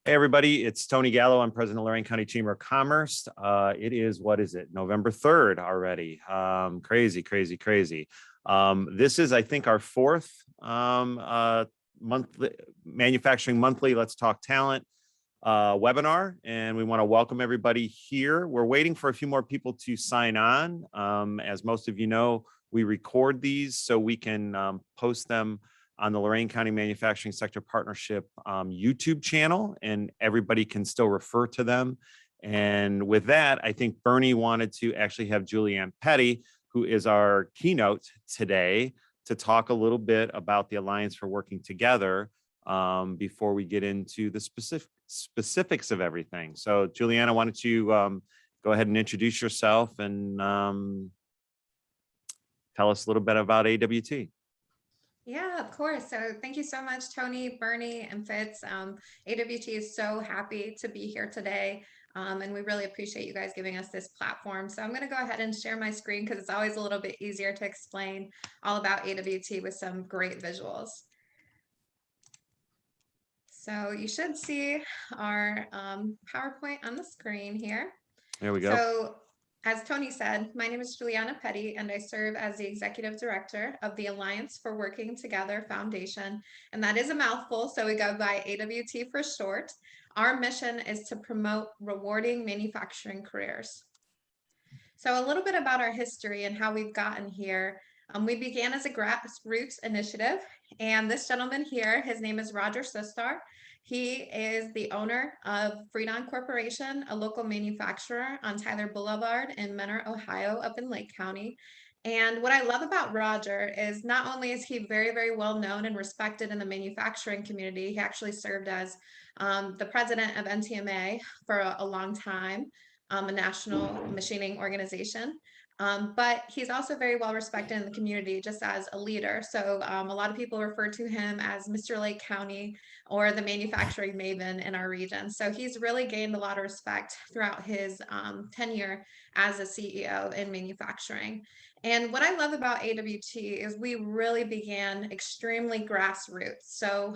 Hey, everybody, it's Tony Gallo. I'm president of Lorain County Chamber of Commerce. It is, what is it, November 3rd already. Crazy, crazy, crazy. This is, I think, our fourth monthly Manufacturing Monthly Let's Talk Talent webinar, and we want to welcome everybody here. We're waiting for a few more people to sign on. As most of you know, we record these so we can post them on the Lorain County Manufacturing Sector Partnership YouTube channel, and everybody can still refer to them. And with that, I think Bernie wanted to actually have Juliana Petti, who is our keynote today, to talk a little bit about the Alliance for Working Together before we get into the specifics of everything. So Juliana, why don't you go ahead and introduce yourself and tell us a little bit about AWT. Yeah, of course. So thank you so much, Tony, Bernie, and Fitz. AWT is so happy to be here today. And we really appreciate you guys giving us this platform. So I'm going to go ahead and share my screen because it's always a little bit easier to explain all about AWT with some great visuals. So you should see our PowerPoint on the screen here. There we go. So as Tony said, my name is Juliana Petti, and I serve as the Executive Director of the Alliance for Working Together Foundation. And that is a mouthful, so we go by AWT for short. Our mission is to promote rewarding manufacturing careers. So a little bit about our history and how we've gotten here. We began as a grassroots initiative, and this gentleman here, his name is Roger Sistar. He is the owner of Freedon Corporation, a local manufacturer on Tyler Blvd in Mentor, Ohio, up in Lake County. And what I love about Roger is not only is he very, very well known and respected in the manufacturing community, he actually served as the president of NTMA for a long time, a national machining organization. But he's also very well respected in the community just as a leader. So a lot of people refer to him as Mr. Lake County or the manufacturing maven in our region. So he's really gained a lot of respect throughout his tenure as a CEO in manufacturing. And what I love about AWT is we really began extremely grassroots. So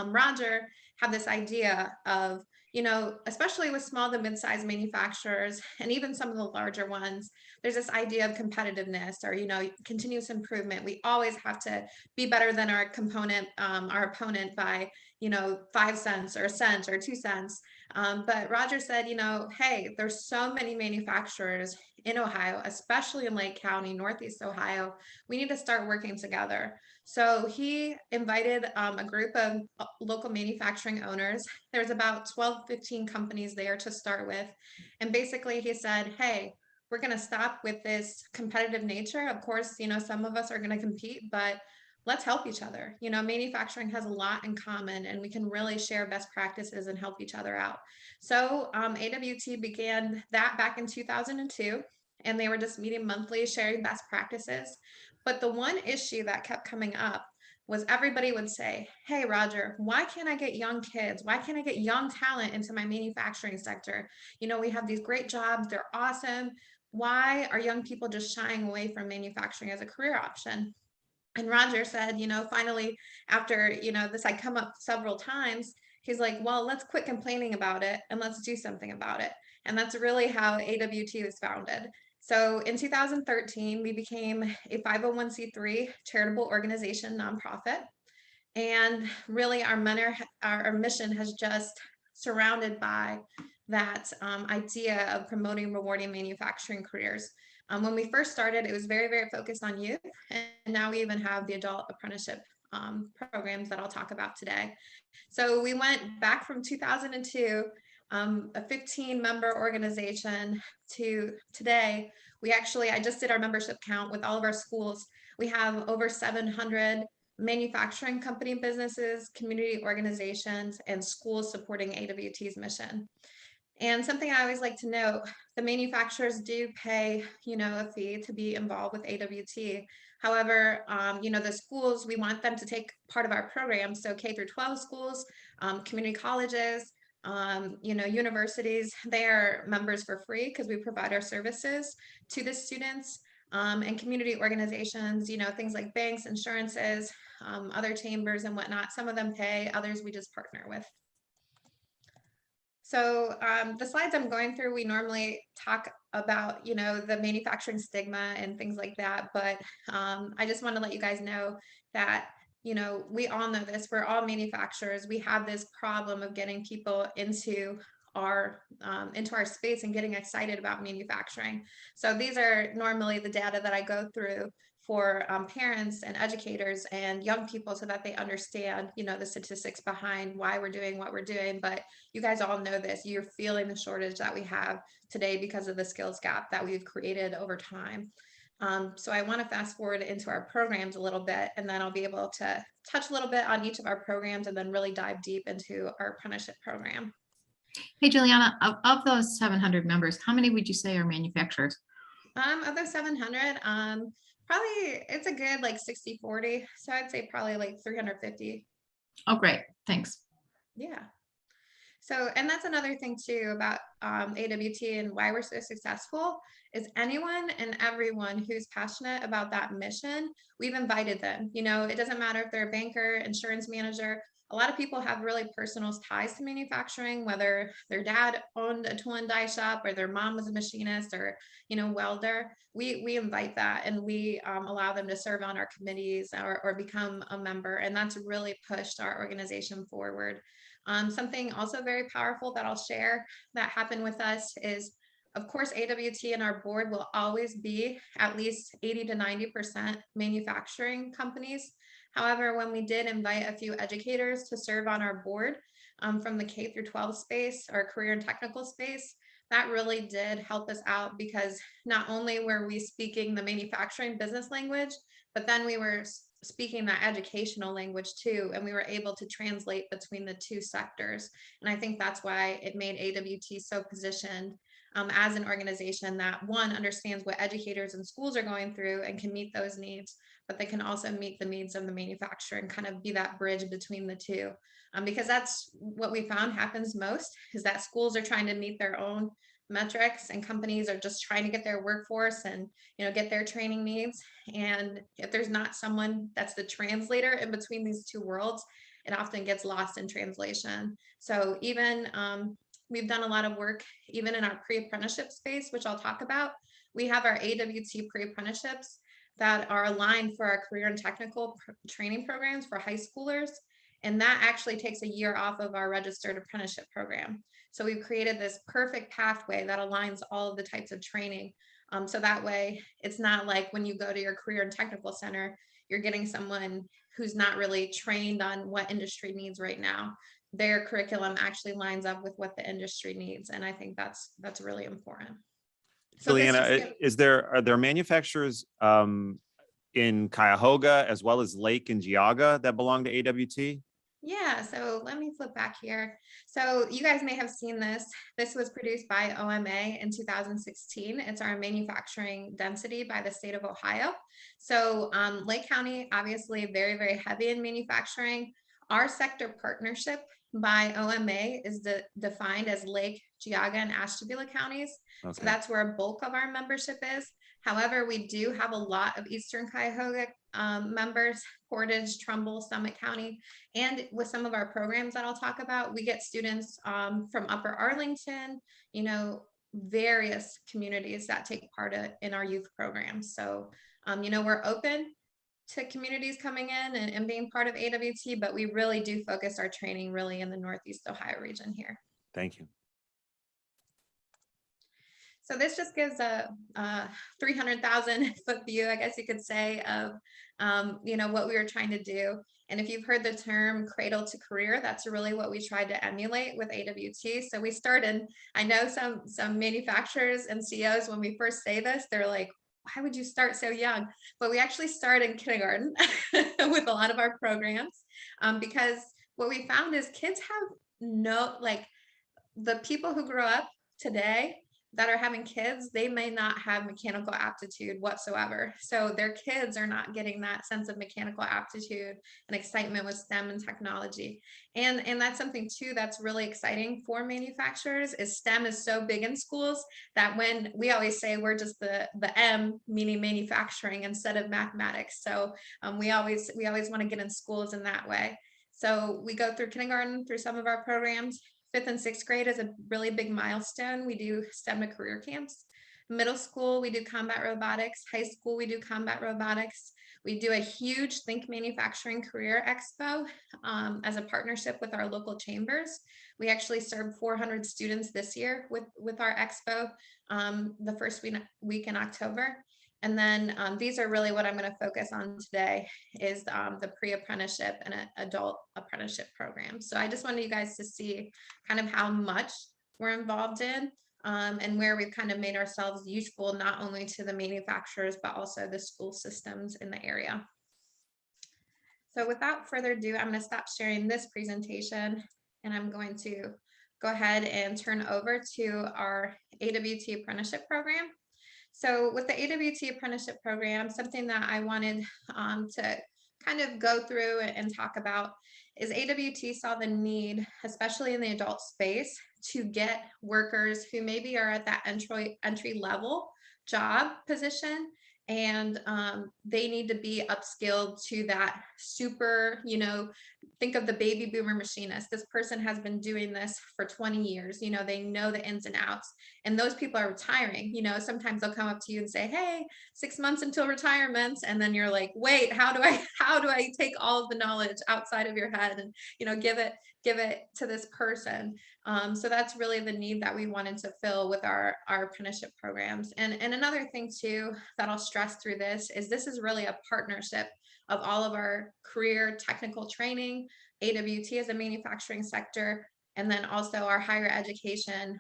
Roger had this idea of, you know, especially with small to mid-sized manufacturers and even some of the larger ones, there's this idea of competitiveness or, you know, continuous improvement. We always have to be better than our opponent by, you know, 5 cents or a cent or 2 cents. But Roger said, you know, hey, there's so many manufacturers in Ohio, especially in Lake County, Northeast Ohio. We need to start working together. So he invited a group of local manufacturing owners. There's about 12, 15 companies there to start with. And basically he said, hey, we're going to stop with this competitive nature. Of course, you know, some of us are going to compete, but let's help each other. You know, manufacturing has a lot in common and we can really share best practices and help each other out. So AWT began that back in 2002, and they were just meeting monthly, sharing best practices. But the one issue that kept coming up was everybody would say, hey, Roger, why can't I get young kids? Why can't I get young talent into my manufacturing sector? You know, we have these great jobs. They're awesome. Why are young people just shying away from manufacturing as a career option? And Roger said, you know, finally, after, you know, this had come up several times, he's like, well, let's quit complaining about it and let's do something about it. And that's really how AWT was founded. So in 2013, we became a 501c3 charitable organization, nonprofit. And really our mission has just surrounded by that idea of promoting rewarding manufacturing careers. When we first started, it was very, very focused on youth. And now we even have the adult apprenticeship programs that I'll talk about today. So we went back from 2002, a 15-member organization, to today. I just did our membership count with all of our schools. We have over 700 manufacturing company businesses, community organizations, and schools supporting AWT's mission. And something I always like to note, the manufacturers do pay, you know, a fee to be involved with AWT. However, you know, the schools, we want them to take part of our program. So K through 12 schools, community colleges, you know, universities, they are members for free because we provide our services to the students. And community organizations, you know, things like banks, insurances, other chambers and whatnot. Some of them pay, others we just partner with. So the slides I'm going through, we normally talk about, the manufacturing stigma and things like that. But I just want to let you guys know that, we all know this. We're all manufacturers. We have this problem of getting people into our space and getting excited about manufacturing. So these are normally the data that I go through for parents and educators and young people so that they understand, the statistics behind why we're doing what we're doing. But you guys all know this. You're feeling the shortage that we have today because of the skills gap that we've created over time. So I want to fast forward into our programs a little bit, and then I'll be able to touch a little bit on each of our programs and then really dive deep into our apprenticeship program. Hey, Juliana, of those 700 members, how many would you say are manufacturers? Of those 700, probably it's a good like 60-40. So I'd say probably like 350. Oh, great. Thanks. Yeah. So, and that's another thing too about AWT and why we're so successful is anyone and everyone who's passionate about that mission, we've invited them. It doesn't matter if they're a banker, insurance manager. A lot of people have really personal ties to manufacturing, whether their dad owned a tool and die shop or their mom was a machinist or, welder. We invite that and we allow them to serve on our committees or become a member. And that's really pushed our organization forward. Something also very powerful that I'll share that happened with us is, of course, AWT and our board will always be at least 80 to 90% manufacturing companies. However, when we did invite a few educators to serve on our board from the K through 12 space or career and technical space, that really did help us out because not only were we speaking the manufacturing business language, but then we were speaking that educational language too, and we were able to translate between the two sectors. And I think that's why it made AWT so positioned as an organization that one understands what educators and schools are going through and can meet those needs, but they can also meet the needs of the manufacturer and kind of be that bridge between the two. Because that's what we found happens most is that schools are trying to meet their own metrics and companies are just trying to get their workforce and get their training needs. And if there's not someone that's the translator in between these two worlds, it often gets lost in translation. So even we've done a lot of work even in our pre-apprenticeship space, which I'll talk about. We have our AWT pre-apprenticeships that are aligned for our career and technical training programs for high schoolers. And that actually takes a year off of our registered apprenticeship program. So we've created this perfect pathway that aligns all of the types of training. So that way it's not like when you go to your career and technical center, you're getting someone who's not really trained on what industry needs right now. Their curriculum actually lines up with what the industry needs. And I think that's really important. So Juliana, are there manufacturers in Cuyahoga as well as Lake and Geauga that belong to AWT? Yeah, so let me flip back here. So you guys may have seen this. This was produced by OMA in 2016. It's our manufacturing density by the state of Ohio. So Lake County, obviously very, very heavy in manufacturing. Our sector partnership by OMA is defined as Lake, Geauga, and Ashtabula counties. Okay. So that's where a bulk of our membership is. However, we do have a lot of Eastern Cuyahoga members, Portage, Trumbull, Summit County, and with some of our programs that I'll talk about, we get students from Upper Arlington, various communities that take part in our youth programs. So, we're open to communities coming in and being part of AWT, but we really do focus our training really in the Northeast Ohio region here. Thank you. So this just gives a 300,000 foot view, I guess you could say, of what we were trying to do. And if you've heard the term cradle to career, that's really what we tried to emulate with AWT. So we started, I know some manufacturers and CEOs, when we first say this, they're like, why would you start so young? But we actually started in kindergarten with a lot of our programs because what we found is kids have the people who grow up today that are having kids, they may not have mechanical aptitude whatsoever. So their kids are not getting that sense of mechanical aptitude and excitement with STEM and technology. And that's something too that's really exciting for manufacturers is STEM is so big in schools that when we always say we're just the M, meaning manufacturing instead of mathematics. So we always want to get in schools in that way. So we go through kindergarten through some of our programs. 5th and 6th grade is a really big milestone. We do STEM to career camps. Middle school, we do combat robotics. High school, we do combat robotics. We do a huge Think Manufacturing Career Expo as a partnership with our local chambers. We actually served 400 students this year with our expo the first week in October. And then these are really what I'm going to focus on today is the pre-apprenticeship and adult apprenticeship program. So I just wanted you guys to see kind of how much we're involved in and where we've kind of made ourselves useful, not only to the manufacturers, but also the school systems in the area. So without further ado, I'm going to stop sharing this presentation and I'm going to go ahead and turn over to our AWT apprenticeship program. So with the AWT apprenticeship program, something that I wanted to kind of go through and talk about is AWT saw the need, especially in the adult space, to get workers who maybe are at that entry level job position, and they need to be upskilled to that super, think of the baby boomer machinist. This person has been doing this for 20 years. They know the ins and outs, and those people are retiring. Sometimes they'll come up to you and say, hey, 6 months until retirement. And then you're like, wait, how do I take all of the knowledge outside of your head and, give it to this person? So that's really the need that we wanted to fill with our apprenticeship programs. And another thing too, that I'll stress through this is really a partnership of all of our career technical training, AWT as a manufacturing sector, and then also our higher education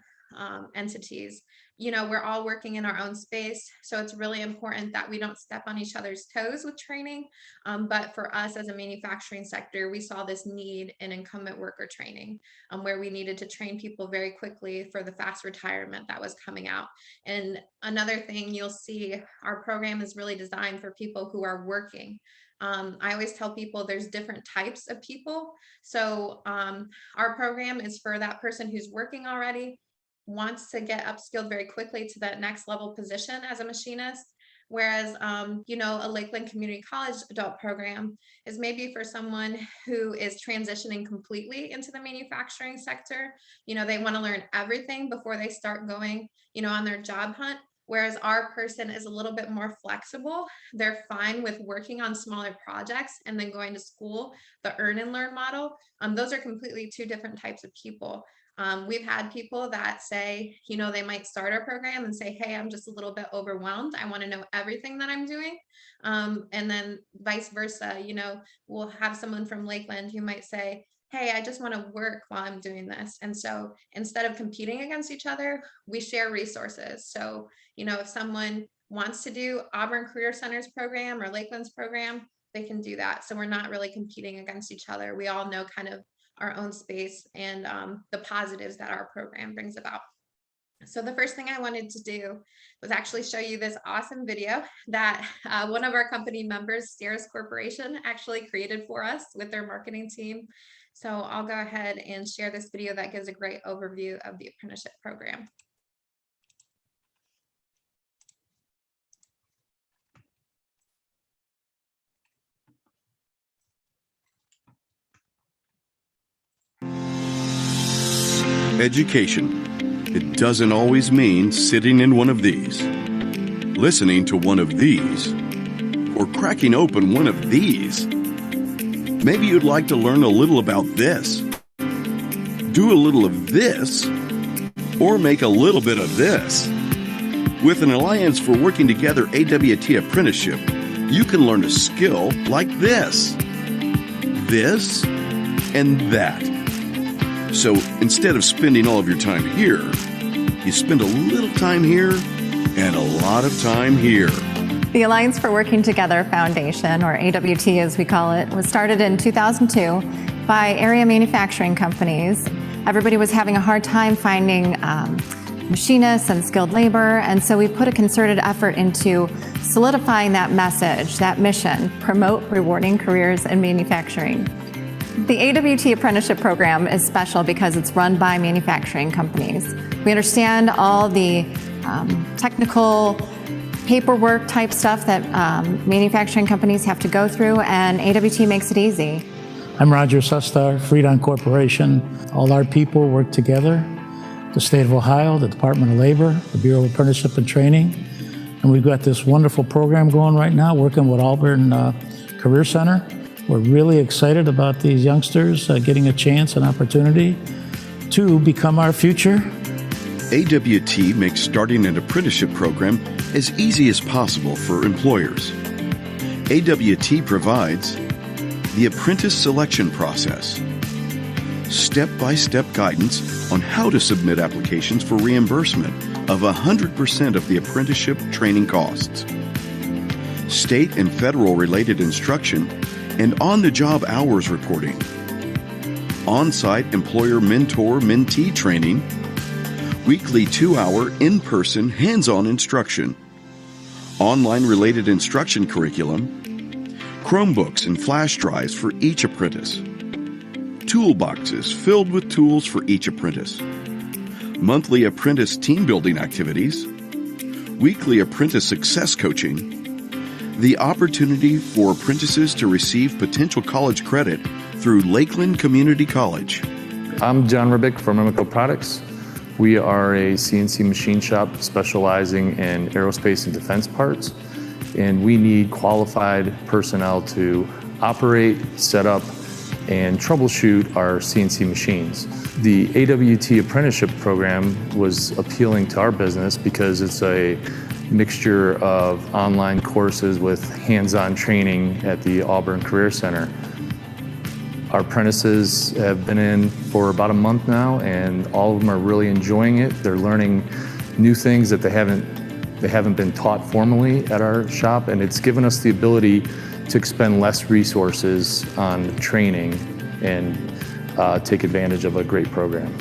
entities. We're all working in our own space, so it's really important that we don't step on each other's toes with training. But for us as a manufacturing sector, we saw this need in incumbent worker training, where we needed to train people very quickly for the fast retirement that was coming out. And another thing you'll see, our program is really designed for people who are working. I always tell people there's different types of people. So our program is for that person who's working already, wants to get upskilled very quickly to that next level position as a machinist. Whereas, a Lakeland Community College adult program is maybe for someone who is transitioning completely into the manufacturing sector. They want to learn everything before they start going, on their job hunt. Whereas our person is a little bit more flexible. They're fine with working on smaller projects and then going to school, the earn and learn model. Those are completely two different types of people. We've had people that say, they might start our program and say, hey, I'm just a little bit overwhelmed. I want to know everything that I'm doing. And then vice versa, we'll have someone from Lakeland who might say, hey, I just want to work while I'm doing this. And so instead of competing against each other, we share resources. So, if someone wants to do Auburn Career Center's program or Lakeland's program, they can do that. So we're not really competing against each other. We all know kind of our own space and the positives that our program brings about. So the first thing I wanted to do was actually show you this awesome video that one of our company members, Stairs Corporation, actually created for us with their marketing team. So I'll go ahead and share this video that gives a great overview of the apprenticeship program. Education. It doesn't always mean sitting in one of these, listening to one of these, or cracking open one of these. Maybe you'd like to learn a little about this, do a little of this, or make a little bit of this. With an Alliance for Working Together AWT apprenticeship, you can learn a skill like this, and that. So instead of spending all of your time here, you spend a little time here and a lot of time here. The Alliance for Working Together Foundation, or AWT as we call it, was started in 2002 by area manufacturing companies. Everybody was having a hard time finding machinists and skilled labor, and so we put a concerted effort into solidifying that message, that mission, promote rewarding careers in manufacturing. The AWT apprenticeship program is special because it's run by manufacturing companies. We understand all the technical paperwork type stuff that manufacturing companies have to go through, and AWT makes it easy. I'm Roger Sustar, Freedon Corporation. All our people work together. The state of Ohio, the Department of Labor, the Bureau of Apprenticeship and Training. And we've got this wonderful program going right now, working with Auburn Career Center. We're really excited about these youngsters getting a chance, an opportunity to become our future. AWT makes starting an apprenticeship program as easy as possible for employers. AWT provides the apprentice selection process, step-by-step guidance on how to submit applications for reimbursement of 100% of the apprenticeship training costs, state and federal related instruction, and on-the-job hours reporting, on-site employer mentor-mentee training, weekly 2-hour in-person hands-on instruction, online related instruction curriculum, Chromebooks and flash drives for each apprentice, toolboxes filled with tools for each apprentice, monthly apprentice team building activities, weekly apprentice success coaching, the opportunity for apprentices to receive potential college credit through Lakeland Community College. I'm John Ribick from Mimico Products. We are a CNC machine shop specializing in aerospace and defense parts, and we need qualified personnel to operate, set up, and troubleshoot our CNC machines. The AWT apprenticeship program was appealing to our business because it's a mixture of online courses with hands-on training at the Auburn Career Center. Our apprentices have been in for about a month now, and all of them are really enjoying it. They're learning new things that they haven't been taught formally at our shop, and it's given us the ability to expend less resources on training and take advantage of a great program.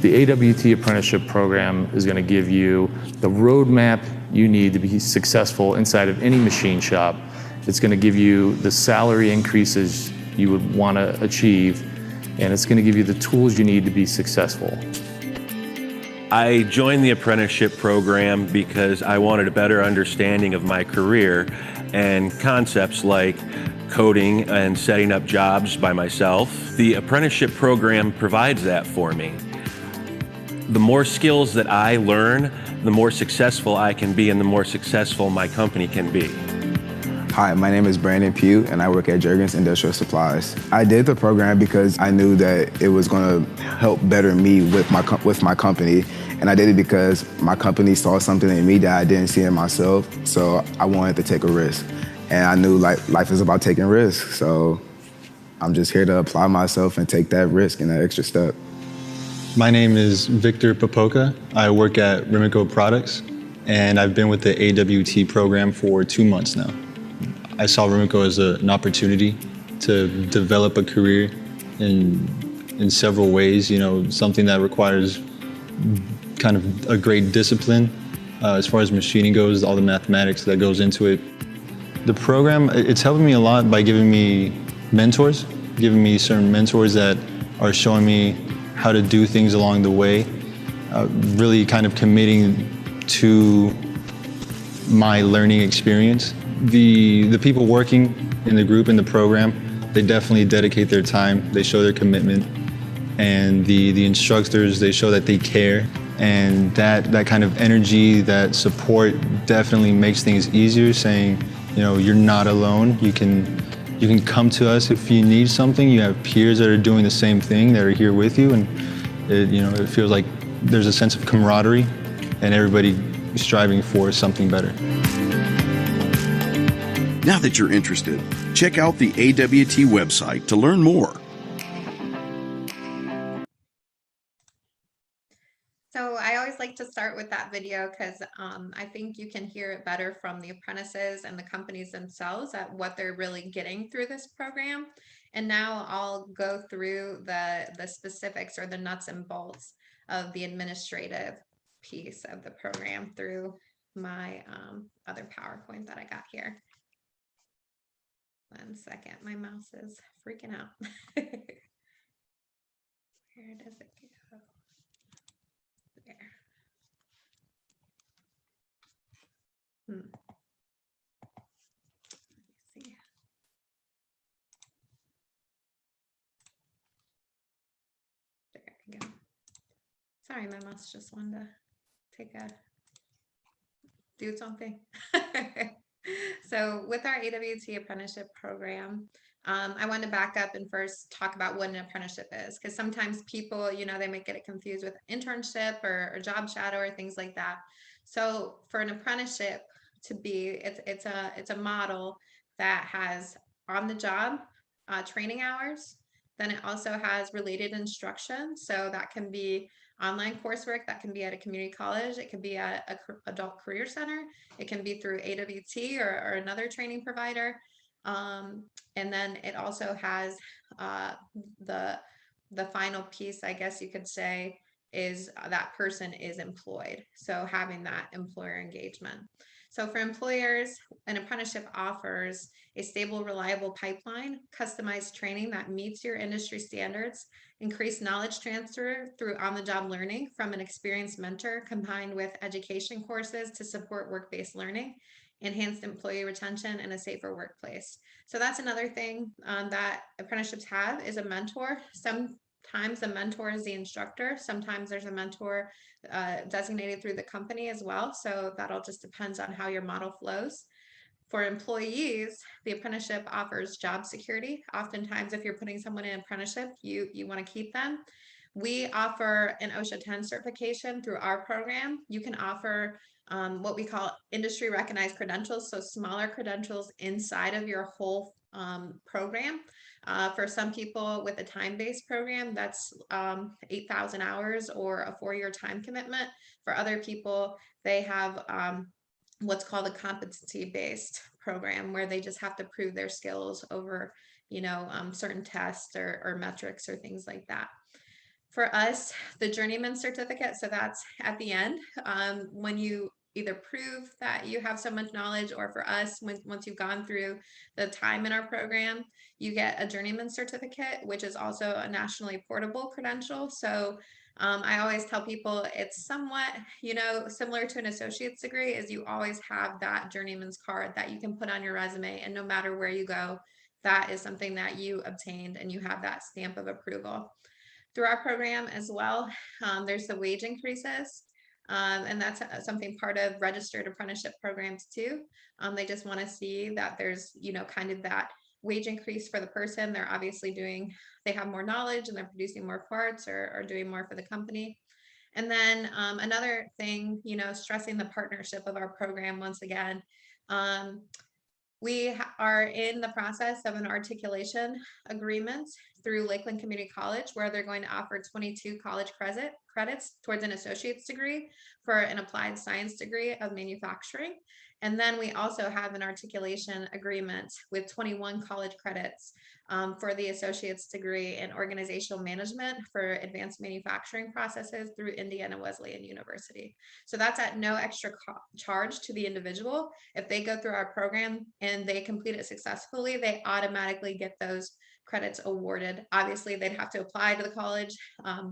The AWT apprenticeship program is going to give you the roadmap you need to be successful inside of any machine shop. It's going to give you the salary increases you would want to achieve, and it's going to give you the tools you need to be successful. I joined the apprenticeship program because I wanted a better understanding of my career and concepts like coding and setting up jobs by myself. The apprenticeship program provides that for me. The more skills that I learn, the more successful I can be and the more successful my company can be. Hi, my name is Brandon Pugh, and I work at Juergens Industrial Supplies. I did the program because I knew that it was going to help better me with my company, and I did it because my company saw something in me that I didn't see in myself, so I wanted to take a risk. And I knew life is about taking risks, so I'm just here to apply myself and take that risk and that extra step. My name is Victor Popoka. I work at Rimico Products, and I've been with the AWT program for 2 months now. I saw Rimico as an opportunity to develop a career in several ways, you know, something that requires kind of a great discipline as far as machining goes, all the mathematics that goes into it. The program, it's helping me a lot by giving me mentors, giving me certain mentors that are showing me how to do things along the way, really kind of committing to my learning experience. The people working in the group, in the program, they definitely dedicate their time, they show their commitment, and the instructors, they show that they care, and that kind of energy, that support definitely makes things easier, saying, you know, you're not alone, you can come to us if you need something, you have peers that are doing the same thing, that are here with you, and it feels like there's a sense of camaraderie and everybody striving for something better. Now that you're interested, check out the AWT website to learn more. So I always like to start with that video because I think you can hear it better from the apprentices and the companies themselves at what they're really getting through this program. And now I'll go through the specifics or the nuts and bolts of the administrative piece of the program through my other PowerPoint that I got here. 1 second, my mouse is freaking out. Where does it go? There. Let's see. Sorry, my mouse just wanted to do something. So with our AWT apprenticeship program, I want to back up and first talk about what an apprenticeship is, because sometimes people, they might get it confused with internship or job shadow or things like that. So for an apprenticeship to be, it's a model that has on the job training hours. Then it also has related instruction. So that can be online coursework, that can be at a community college, it can be at a adult career center, it can be through AWT or another training provider. And then it also has the final piece, I guess you could say, is that person is employed. So having that employer engagement. So for employers, an apprenticeship offers a stable, reliable pipeline, customized training that meets your industry standards, increased knowledge transfer through on-the-job learning from an experienced mentor, combined with education courses to support work-based learning, enhanced employee retention, and a safer workplace. So that's another thing that apprenticeships have is a mentor. Sometimes the mentor is the instructor. Sometimes there's a mentor designated through the company as well. So that all just depends on how your model flows. For employees, the apprenticeship offers job security. Oftentimes, if you're putting someone in an apprenticeship, you want to keep them. We offer an OSHA 10 certification through our program. You can offer what we call industry recognized credentials, so smaller credentials inside of your whole program. For some people with a time-based program, that's 8,000 hours or a 4-year time commitment. For other people, they have what's called a competency-based program, where they just have to prove their skills over, certain tests or metrics or things like that. For us, the journeyman certificate, so that's at the end, when you either prove that you have so much knowledge, or for us, once you've gone through the time in our program, you get a journeyman certificate, which is also a nationally portable credential. So I always tell people it's somewhat, similar to an associate's degree, is you always have that journeyman's card that you can put on your resume, and no matter where you go, that is something that you obtained and you have that stamp of approval. Through our program as well, there's the wage increases, and that's something part of registered apprenticeship programs too. They just want to see that there's, kind of that wage increase for the person. They're obviously they have more knowledge and they're producing more parts or doing more for the company. And then another thing, stressing the partnership of our program once again. We are in the process of an articulation agreement through Lakeland Community College, where they're going to offer 22 college credits towards an associate's degree for an applied science degree of manufacturing. And then we also have an articulation agreement with 21 college credits for the associate's degree in organizational management for advanced manufacturing processes through Indiana Wesleyan University. So that's at no extra charge to the individual. If they go through our program and they complete it successfully, they automatically get those credits awarded. Obviously, they'd have to apply to the college,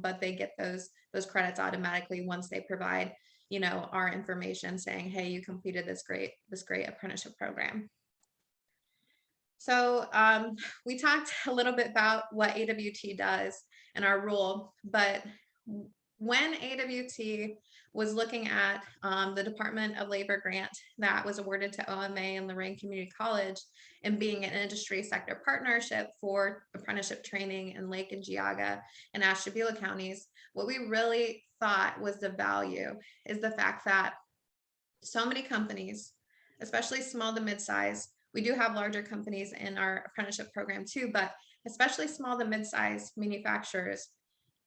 but they get those credits automatically once they provide, our information saying, hey, you completed this great apprenticeship program. So we talked a little bit about what AWT does and our role, but when AWT was looking at the Department of Labor grant that was awarded to OMA and Lorraine Community College, and being an industry sector partnership for apprenticeship training in Lake and Geauga and Ashtabula counties, what we really thought was the value is the fact that so many companies, especially small to mid-size, we do have larger companies in our apprenticeship program too, but especially small to mid-size manufacturers,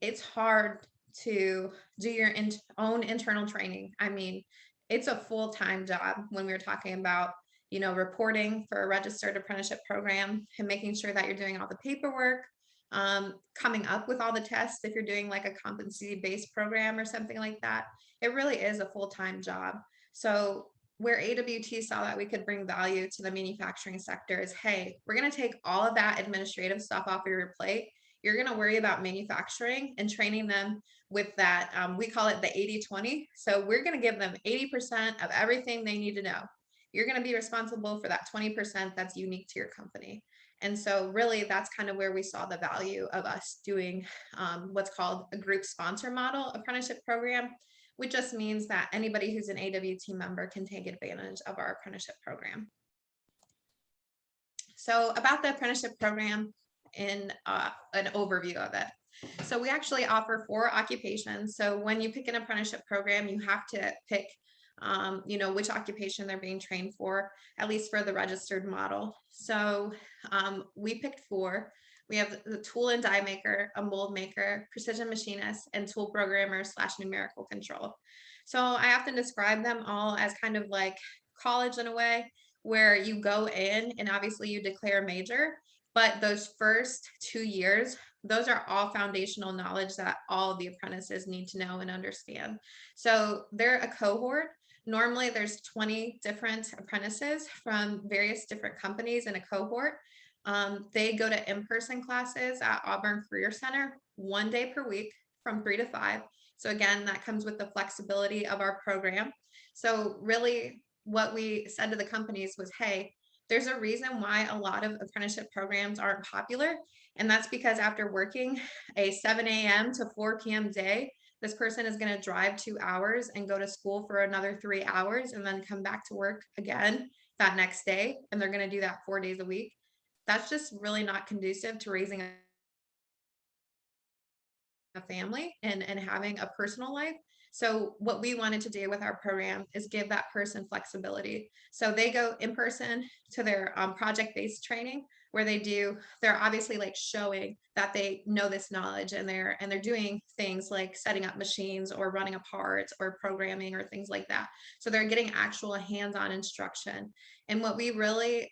it's hard to do your own internal training. I mean, it's a full-time job when we're talking about, reporting for a registered apprenticeship program and making sure that you're doing all the paperwork, coming up with all the tests. If you're doing like a competency-based program or something like that, it really is a full-time job. So where AWT saw that we could bring value to the manufacturing sector is, hey, we're going to take all of that administrative stuff off of your plate. You're going to worry about manufacturing and training them with that. We call it the 80-20. So we're going to give them 80% of everything they need to know. You're going to be responsible for that 20% that's unique to your company. And so really that's kind of where we saw the value of us doing what's called a group sponsor model apprenticeship program, which just means that anybody who's an AWT member can take advantage of our apprenticeship program. So about the apprenticeship program in an overview of it. So we actually offer 4 occupations. So when you pick an apprenticeship program, you have to pick which occupation they're being trained for, at least for the registered model. So we picked 4. We have the tool and die maker, a mold maker, precision machinist, and tool programmer / numerical control. So I often describe them all as kind of like college in a way, where you go in and obviously you declare a major, but those first 2 years, those are all foundational knowledge that all of the apprentices need to know and understand. So they're a cohort. Normally there's 20 different apprentices from various different companies in a cohort. They go to in-person classes at Auburn Career Center 1 day per week from 3 to 5. So again, that comes with the flexibility of our program. So really what we said to the companies was, hey, there's a reason why a lot of apprenticeship programs aren't popular. And that's because after working a 7 a.m. to 4 p.m. day, this person is going to drive 2 hours and go to school for another 3 hours and then come back to work again that next day. And they're going to do that 4 days a week. That's just really not conducive to raising a family and having a personal life. So what we wanted to do with our program is give that person flexibility. So they go in person to their project-based training, where they're obviously like showing that they know this knowledge, and they're doing things like setting up machines or running a part or programming or things like that. So they're getting actual hands-on instruction. And what we really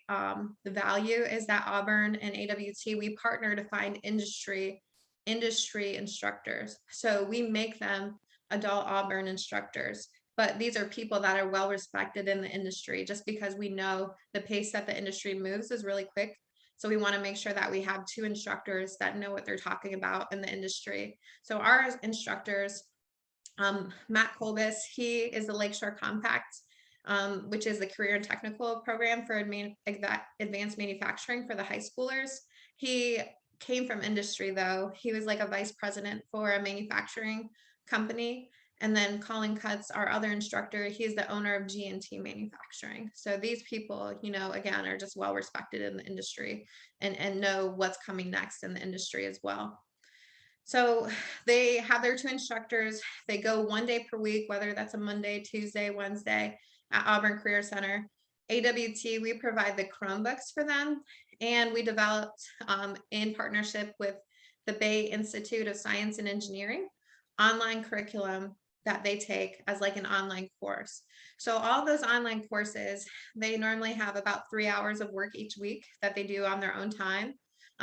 value is that Auburn and AWT, we partner to find industry instructors. So we make them adult Auburn instructors, but these are people that are well respected in the industry, just because we know the pace that the industry moves is really quick. So we want to make sure that we have 2 instructors that know what they're talking about in the industry. So our instructors, Matt Colbus, he is the Lakeshore Compact, which is the career and technical program for advanced manufacturing for the high schoolers. He came from industry though. He was like a vice president for a manufacturing company. And then Colin Cutts, our other instructor, he's the owner of G&T Manufacturing. So these people, again, are just well respected in the industry and know what's coming next in the industry as well. So they have their 2 instructors. They go 1 day per week, whether that's a Monday, Tuesday, Wednesday at Auburn Career Center. AWT, we provide the Chromebooks for them, and we developed in partnership with the Bay Institute of Science and Engineering online curriculum that they take as like an online course. So all those online courses, they normally have about 3 hours of work each week that they do on their own time.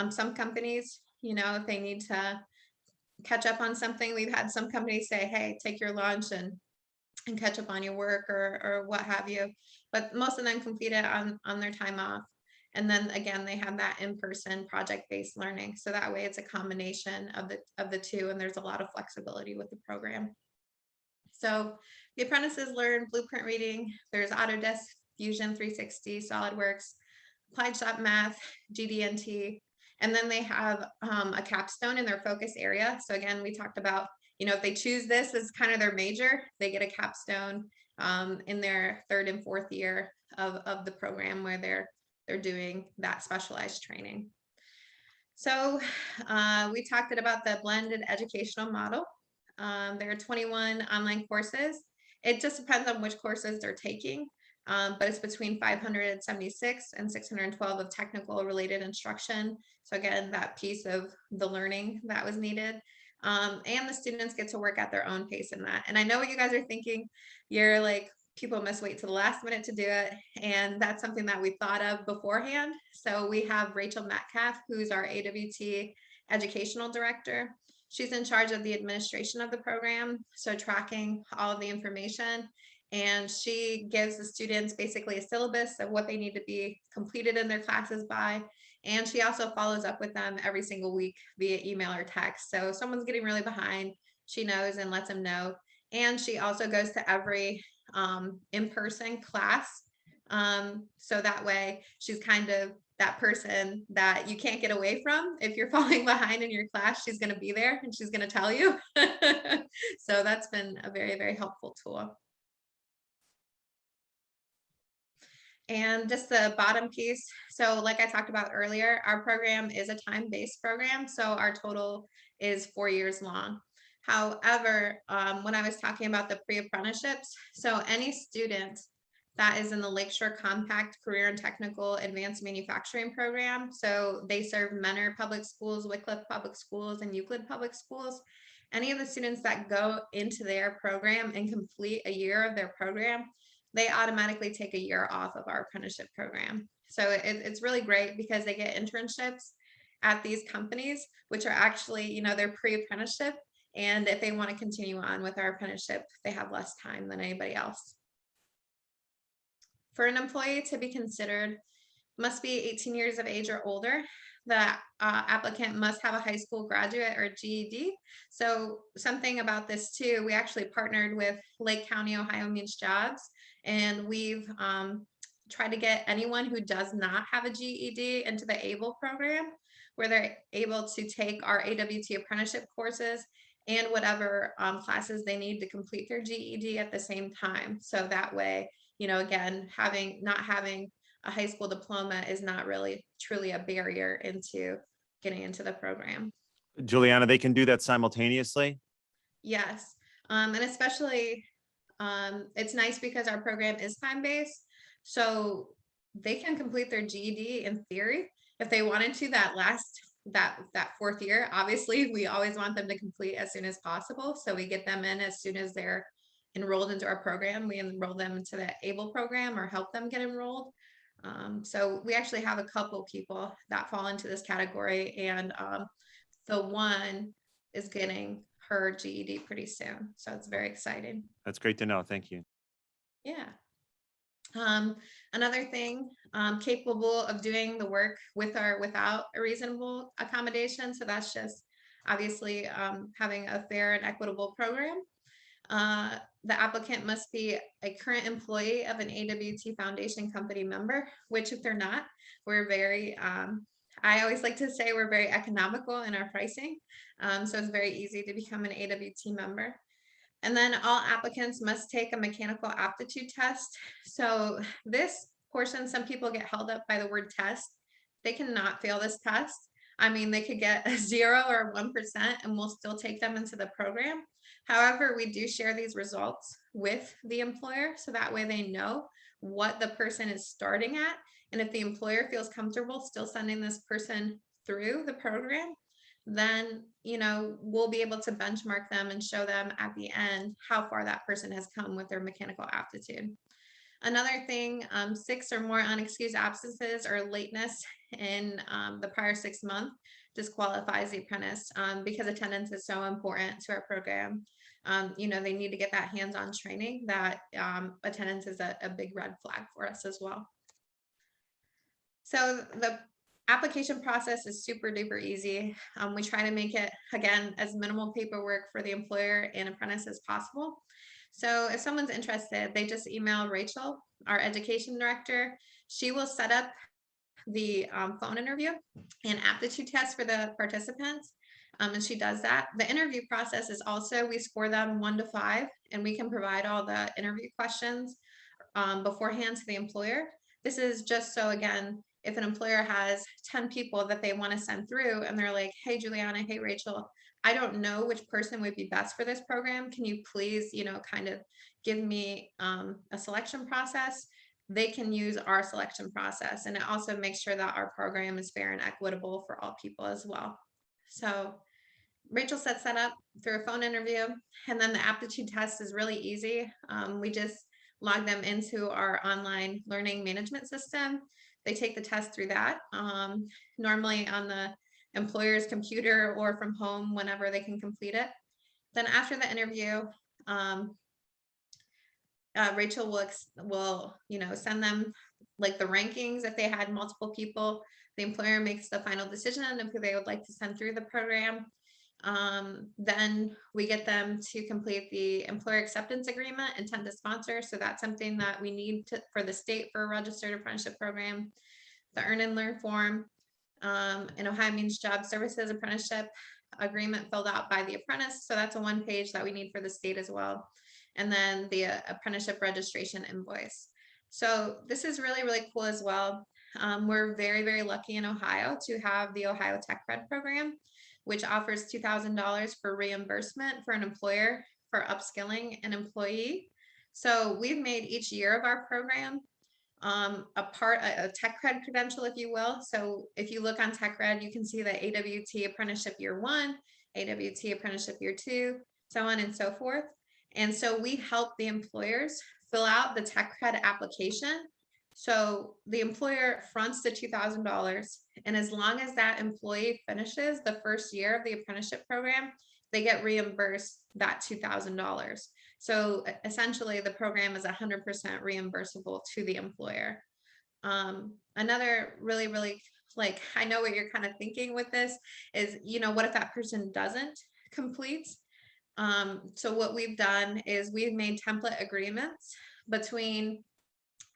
Some companies, if they need to catch up on something, we've had some companies say, hey, take your lunch and catch up on your work or what have you. But most of them complete it on their time off. And then again, they have that in-person project-based learning. So that way it's a combination of the 2, and there's a lot of flexibility with the program. So the apprentices learn blueprint reading. There's Autodesk, Fusion 360, SolidWorks, Applied Shop Math, GD&T, and then they have a capstone in their focus area. So again, we talked about, if they choose this as kind of their major, they get a capstone in their 3rd and 4th year of the program, where they're doing that specialized training. So we talked about the blended educational model. There are 21 online courses. It just depends on which courses they're taking, but it's between 576 and 612 of technical related instruction. So again, that piece of the learning that was needed. And the students get to work at their own pace in that. And I know what you guys are thinking. You're like, people must wait to the last minute to do it. And that's something that we thought of beforehand. So we have Rachel Metcalf, who's our AWT educational director. She's in charge of the administration of the program, so tracking all of the information. And she gives the students basically a syllabus of what they need to be completed in their classes by. And she also follows up with them every single week via email or text. So if someone's getting really behind, she knows and lets them know. And she also goes to every in-person class. So that way she's kind of that person that you can't get away from. If you're falling behind in your class, she's going to be there and she's going to tell you. So that's been a very, very helpful tool. And just the bottom piece. So like I talked about earlier, our program is a time-based program. So our total is 4 years long. However, when I was talking about the pre-apprenticeships, so any student that is in the Lakeshore Compact Career and Technical Advanced Manufacturing Program. So they serve Mentor Public Schools, Wycliffe Public Schools, and Euclid Public Schools. Any of the students that go into their program and complete a year of their program, they automatically take a year off of our apprenticeship program. So it's really great because they get internships at these companies, which are actually, you know, they're pre-apprenticeship. And if they want to continue on with our apprenticeship, they have less time than anybody else. For an employee to be considered, must be 18 years of age or older. The applicant must have a high school graduate or GED. So something about this too, we actually partnered with Lake County, Ohio Means Jobs, and we've tried to get anyone who does not have a GED into the ABLE program, where they're able to take our AWT apprenticeship courses and whatever classes they need to complete their GED at the same time. So that way, you know, again, not having a high school diploma is not really truly a barrier into getting into the program. Juliana, they can do that simultaneously? Yes, and especially it's nice because our program is time-based, so they can complete their GED in theory if they wanted to that 4th year. Obviously, we always want them to complete as soon as possible, so we get them in as soon as they're enrolled into our program. We enroll them into the ABLE program or help them get enrolled. So we actually have a couple people that fall into this category, and the one is getting her GED pretty soon. So it's very exciting. That's great to know. Thank you. Yeah. Another thing, capable of doing the work with or without a reasonable accommodation. So that's just obviously having a fair and equitable program. The applicant must be a current employee of an AWT Foundation company member, which if they're not, we're very, I always like to say we're very economical in our pricing. So it's very easy to become an AWT member. And then all applicants must take a mechanical aptitude test. So this portion, some people get held up by the word test. They cannot fail this test. I mean, they could get a 0 or 1% and we'll still take them into the program. However, we do share these results with the employer, so that way they know what the person is starting at. And if the employer feels comfortable still sending this person through the program, then, you know, we'll be able to benchmark them and show them at the end how far that person has come with their mechanical aptitude. Another thing, 6 or more unexcused absences or lateness in the prior 6 months disqualifies the apprentice because attendance is so important to our program. You know, they need to get that hands-on training. That attendance is a big red flag for us as well. So the application process is super duper easy. We try to make it, again, as minimal paperwork for the employer and apprentice as possible. So if someone's interested, they just email Rachel, our education director. She will set up the phone interview and aptitude test for the participants. And she does that. The interview process is also, we score them 1 to 5, and we can provide all the interview questions beforehand to the employer. This is just so, again, if an employer has 10 people that they want to send through and they're like, hey, Juliana, hey, Rachel, I don't know which person would be best for this program. Can you please, you know, kind of give me a selection process? They can use our selection process, and it also makes sure that our program is fair and equitable for all people as well. So Rachel sets that up through a phone interview, and then the aptitude test is really easy. We just log them into our online learning management system. They take the test through that, normally on the employer's computer or from home whenever they can complete it. Then after the interview, Rachel will, you know, send them like the rankings. If they had multiple people, the employer makes the final decision of who they would like to send through the program. Then we get them to complete the employer acceptance agreement, intent to sponsor. So that's something that we need for the state for a registered apprenticeship program. the Earn and Learn form, an Ohio Means Job Services apprenticeship agreement filled out by the apprentice. So that's a 1 page that we need for the state as well. And then the apprenticeship registration invoice. So this is really, really cool as well. We're very, very lucky in Ohio to have the Ohio Tech Cred program, which offers $2,000 for reimbursement for an employer for upskilling an employee. So we've made each year of our program a Tech Cred credential, if you will. So if you look on Tech Cred, you can see the AWT apprenticeship year 1, AWT apprenticeship year 2, so on and so forth. And so we help the employers fill out the Tech Cred application. So the employer fronts the $2,000, and as long as that employee finishes the first year of the apprenticeship program, they get reimbursed that $2,000. So essentially the program is 100% reimbursable to the employer. Another really, really, like, I know what you're kind of thinking with this is, you know, what if that person doesn't complete? So what we've done is we've made template agreements between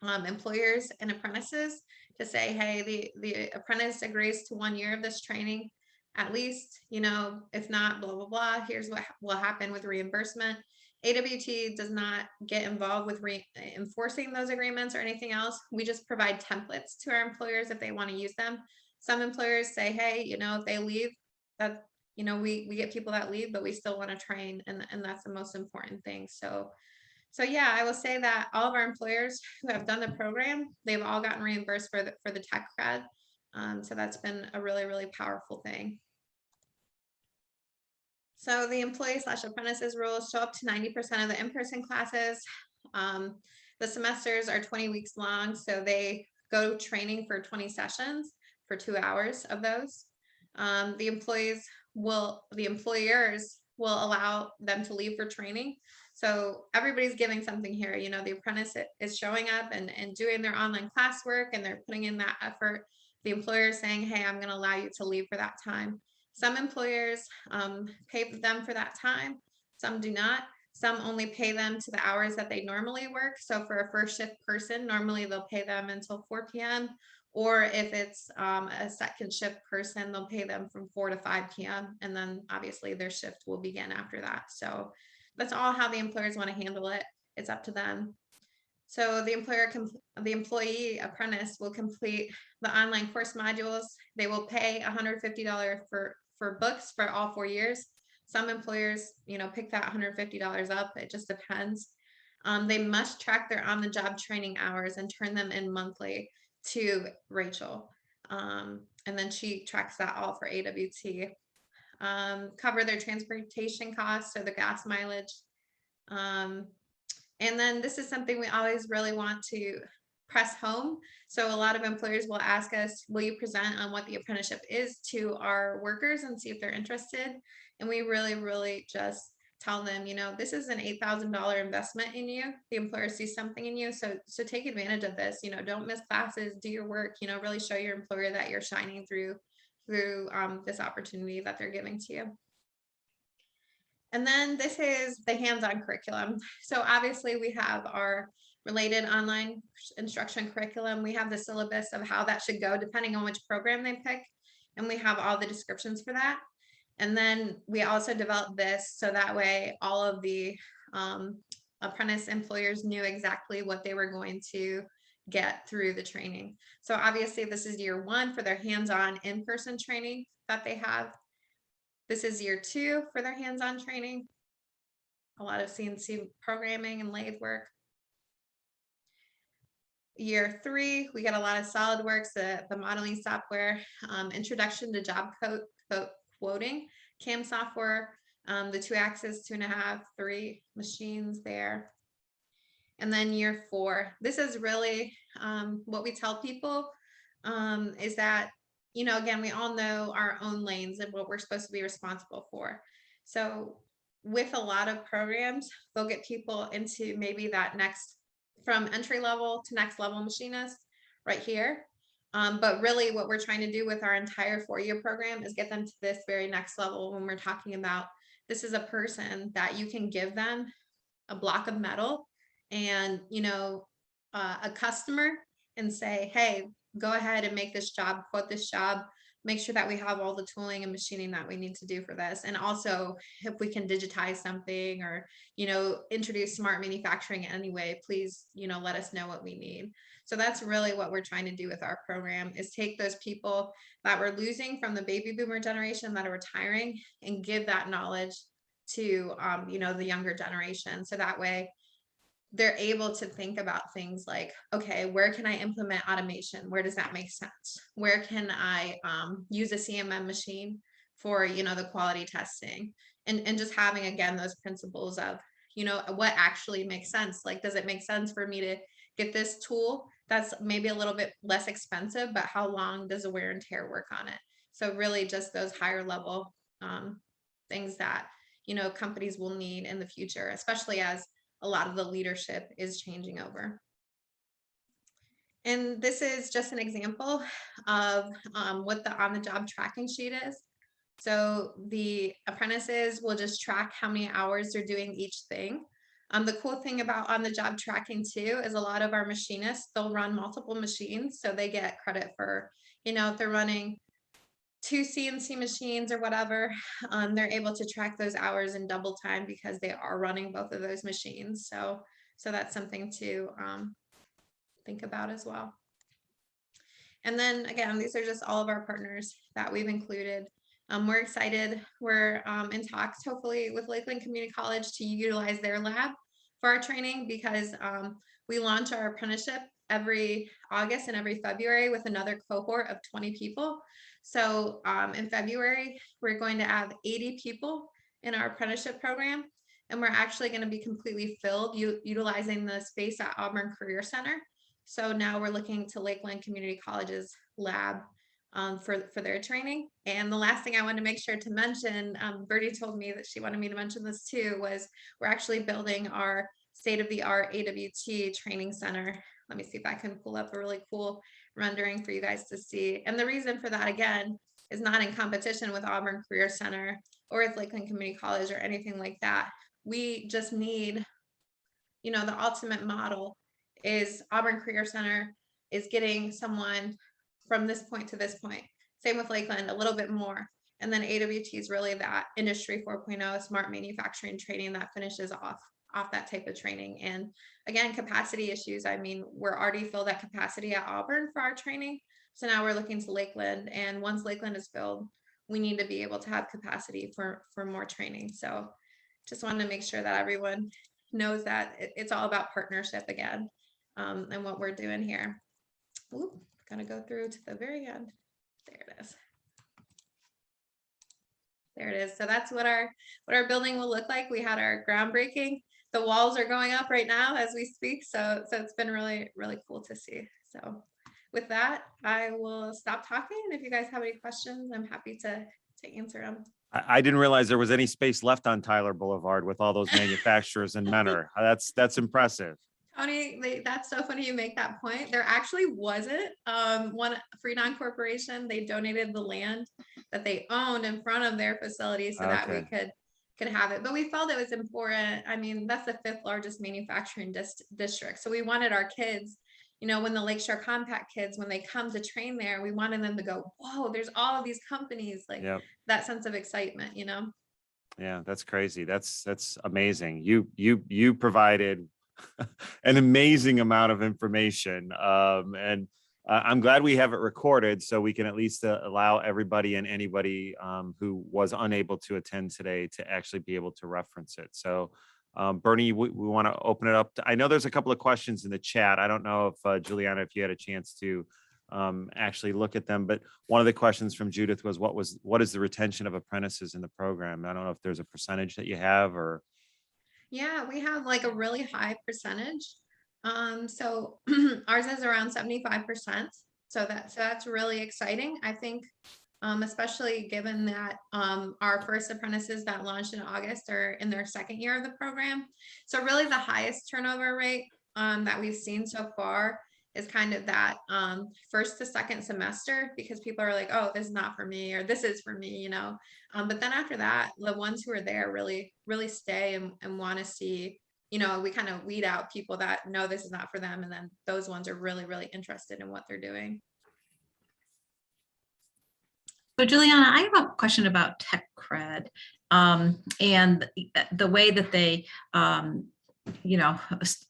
employers and apprentices to say, hey, the apprentice agrees to 1 year of this training, at least, you know, if not, blah, blah, blah, here's what will happen with reimbursement. AWT does not get involved with enforcing those agreements or anything else. We just provide templates to our employers if they want to use them. Some employers say, hey, you know, if they leave, that, you know, we get people that leave, but we still want to train, and that's the most important thing. So yeah, I will say that all of our employers who have done the program, they've all gotten reimbursed for the Tech Cred. So that's been a really, really powerful thing. So the employee/apprentices rules show up to 90% of the in-person classes. The semesters are 20 weeks long, so they go training for 20 sessions for 2 hours of those. The employers will allow them to leave for training. So everybody's giving something here. You know, the apprentice is showing up and doing their online classwork, and they're putting in that effort. The employer is saying, hey, I'm going to allow you to leave for that time. Some employers pay them for that time. Some do not. Some only pay them to the hours that they normally work. So for a first shift person, normally they'll pay them until 4 p.m. Or if it's a second shift person, they'll pay them from 4 to 5 p.m. And then obviously their shift will begin after that. So that's all how the employers want to handle it. It's up to them. So the employee apprentice will complete the online course modules. They will pay $150 for books for all 4 years. Some employers, you know, pick that $150 up. It just depends. They must track their on-the-job training hours and turn them in monthly to Rachel. And then she tracks that all for AWT. Cover their transportation costs, so the gas mileage. And then this is something we always really want to press home. So a lot of employers will ask us, will you present on what the apprenticeship is to our workers and see if they're interested? And we really, really just tell them, you know, this is an $8,000 investment in you. The employer sees something in you. So take advantage of this, you know, don't miss classes, do your work, you know, really show your employer that you're shining through this opportunity that they're giving to you. And then this is the hands-on curriculum. So obviously we have our related online instruction curriculum. We have the syllabus of how that should go depending on which program they pick. And we have all the descriptions for that. And then we also developed this so that way all of the apprentice employers knew exactly what they were going to get through the training. So obviously this is year 1 for their hands-on in-person training that they have. This is year 2 for their hands-on training. A lot of CNC programming and lathe work. Year 3, we get a lot of SolidWorks, the modeling software, introduction to job quoting, CAM software, the 2-axis, 2.5, 3 machines there. And then year 4, this is really what we tell people is that, you know, again, we all know our own lanes and what we're supposed to be responsible for. So with a lot of programs, they'll get people into maybe that next, from entry level to next level machinist right here. But really what we're trying to do with our entire 4-year program is get them to this very next level when we're talking about this is a person that you can give them a block of metal and, you know, a customer and say, hey, go ahead and make this job, quote this job, make sure that we have all the tooling and machining that we need to do for this. And also if we can digitize something or, introduce smart manufacturing anyway, please, let us know what we need. So that's really what we're trying to do with our program, is take those people that we're losing from the baby boomer generation that are retiring and give that knowledge to, the younger generation. So that way they're able to think about things like, okay, where can I implement automation? Where does that make sense? Where can I use a CMM machine for, the quality testing? And just having, again, those principles of, what actually makes sense? Like, does it make sense for me to get this tool that's maybe a little bit less expensive, but how long does the wear and tear work on it? So really just those higher level things that, companies will need in the future, especially as a lot of the leadership is changing over. And this is just an example of what the on-the-job tracking sheet is. So the apprentices will just track how many hours they're doing each thing. The cool thing about on-the-job tracking too is a lot of our machinists, they'll run multiple machines, so they get credit for, if they're running 2 CNC machines or whatever, they're able to track those hours in double time because they are running both of those machines. So that's something to think about as well. And then again, these are just all of our partners that we've included. We're excited. We're in talks, hopefully, with Lakeland Community College to utilize their lab for our training, because we launch our apprenticeship every August and every February with another cohort of 20 people. So in February, we're going to have 80 people in our apprenticeship program, and we're actually going to be completely filled utilizing the space at Auburn Career Center. So now we're looking to Lakeland Community College's lab for their training. And the last thing I wanted to make sure to mention, Birdie told me that she wanted me to mention this too, was we're actually building our state-of-the-art AWT training center. Let me see if I can pull up a really cool rendering for you guys to see. And the reason for that, again, is not in competition with Auburn Career Center or with Lakeland Community College or anything like that. We just need, the ultimate model is Auburn Career Center is getting someone from this point to this point. Same with Lakeland, a little bit more. And then AWT is really that industry 4.0 smart manufacturing training that finishes off that type of training. And again, capacity issues. I mean, we're already filled at capacity at Auburn for our training. So now we're looking to Lakeland. And once Lakeland is filled, we need to be able to have capacity for more training. So just wanted to make sure that everyone knows that it's all about partnership again, and what we're doing here. Ooh, gonna go through to the very end. There it is. There it is. So that's what our building will look like. We had our groundbreaking. The walls are going up right now as we speak. So it's been really, really cool to see. So with that, I will stop talking. If you guys have any questions, I'm happy to answer them. I didn't realize there was any space left on Tyler Boulevard with all those manufacturers in Mentor. That's impressive. Tony, that's so funny you make that point. There actually wasn't one Freedom Corporation. They donated the land that they owned in front of their facility so that we could have it. But we felt it was important. I mean, that's the 5th largest manufacturing district. So we wanted our kids, when the Lakeshore Compact kids, when they come to train there, we wanted them to go, whoa, there's all of these companies, like that sense of excitement, Yeah, that's crazy. That's amazing. You provided an amazing amount of information. And I'm glad we have it recorded so we can at least allow everybody and anybody who was unable to attend today to actually be able to reference it. So Bernie, we want to open it up. I know there's a couple of questions in the chat. I don't know if Juliana, if you had a chance to actually look at them, but one of the questions from Judith was what is the retention of apprentices in the program? I don't know if there's a percentage that you have or. Yeah, we have like a really high percentage. So ours is around 75%. So that's really exciting. I think, especially given that our first apprentices that launched in August are in their 2nd year of the program. So really the highest turnover rate that we've seen so far is kind of that 1st to 2nd semester, because people are like, oh, this is not for me, or this is for me, but then after that, the ones who are there really, really stay and want to see, we kind of weed out people that know this is not for them. And then those ones are really, really interested in what they're doing. So Juliana, I have a question about tech cred and the way that they,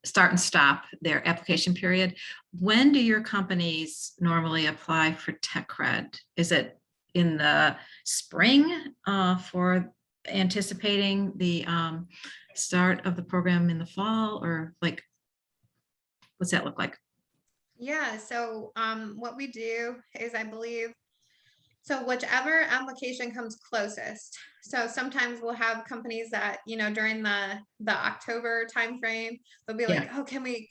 start and stop their application period. When do your companies normally apply for tech cred? Is it in the spring for anticipating the start of the program in the fall, or like, what's that look like? Yeah, so what we do is, I believe, so whichever application comes closest. So sometimes we'll have companies that, during the October timeframe, they'll be like, oh, can we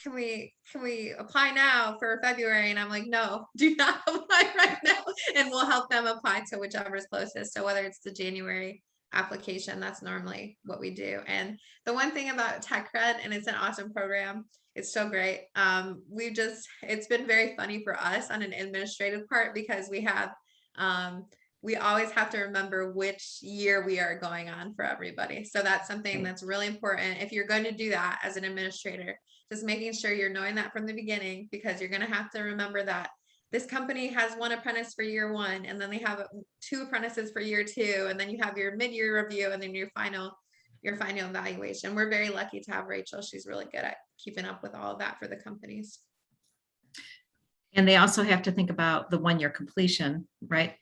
apply now for February? And I'm like, no, do not apply right now. And we'll help them apply to whichever is closest. So whether it's the January application, that's normally what we do. And the one thing about Tech Cred, and it's an awesome program, it's so great. It's been very funny for us on an administrative part, because we always have to remember which year we are going on for everybody. So that's something that's really important. If you're going to do that as an administrator, just making sure you're knowing that from the beginning, because you're going to have to remember that this company has one apprentice for year one, and then they have 2 apprentices for year 2, and then you have your mid-year review, and then your final evaluation. We're very lucky to have Rachel. She's really good at keeping up with all of that for the companies. And they also have to think about the 1-year completion, right?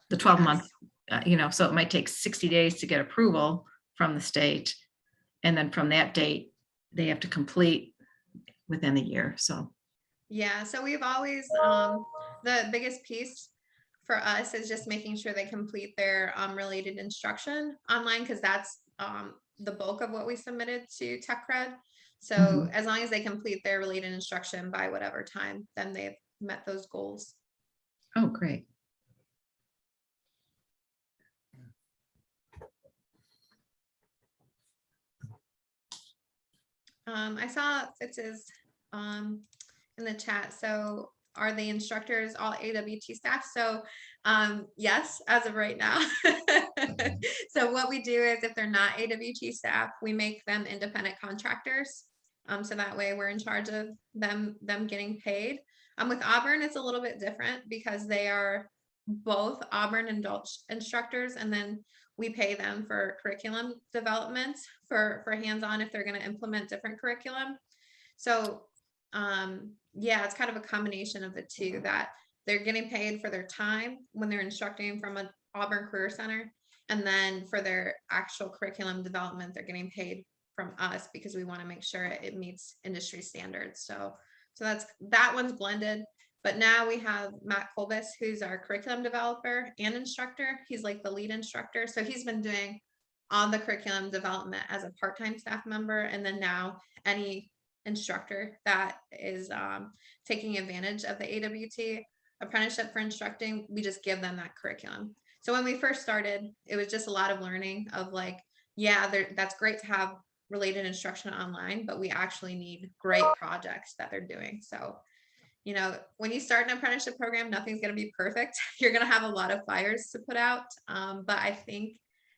The 12-month, so it might take 60 days to get approval from the state. And then from that date, they have to complete within a year. So. Yeah, so we've always, the biggest piece for us is just making sure they complete their related instruction online, because that's the bulk of what we submitted to Tech Cred. So as long as they complete their related instruction by whatever time, then they've met those goals. Oh, great. I saw Fitz's in the chat. So are the instructors all AWT staff? So yes, as of right now. So what we do is, if they're not AWT staff, we make them independent contractors. So that way we're in charge of them getting paid. With Auburn, it's a little bit different, because they are both Auburn and Dulce instructors, and then we pay them for curriculum development for hands-on if they're going to implement different curriculum. So yeah, it's kind of a combination of the two, that they're getting paid for their time when they're instructing from an Auburn Career Center, and then for their actual curriculum development, they're getting paid from us, because we want to make sure it meets industry standards. So that one's blended. But now we have Matt Colbus, who's our curriculum developer and instructor. He's like the lead instructor. So he's been doing all the curriculum development as a part-time staff member. And then now any instructor that is taking advantage of the AWT apprenticeship for instructing, we just give them that curriculum. So when we first started, it was just a lot of learning of like, yeah, that's great to have related instruction online, but we actually need great projects that they're doing. So, when you start an apprenticeship program, nothing's going to be perfect. You're going to have a lot of fires to put out. But I think,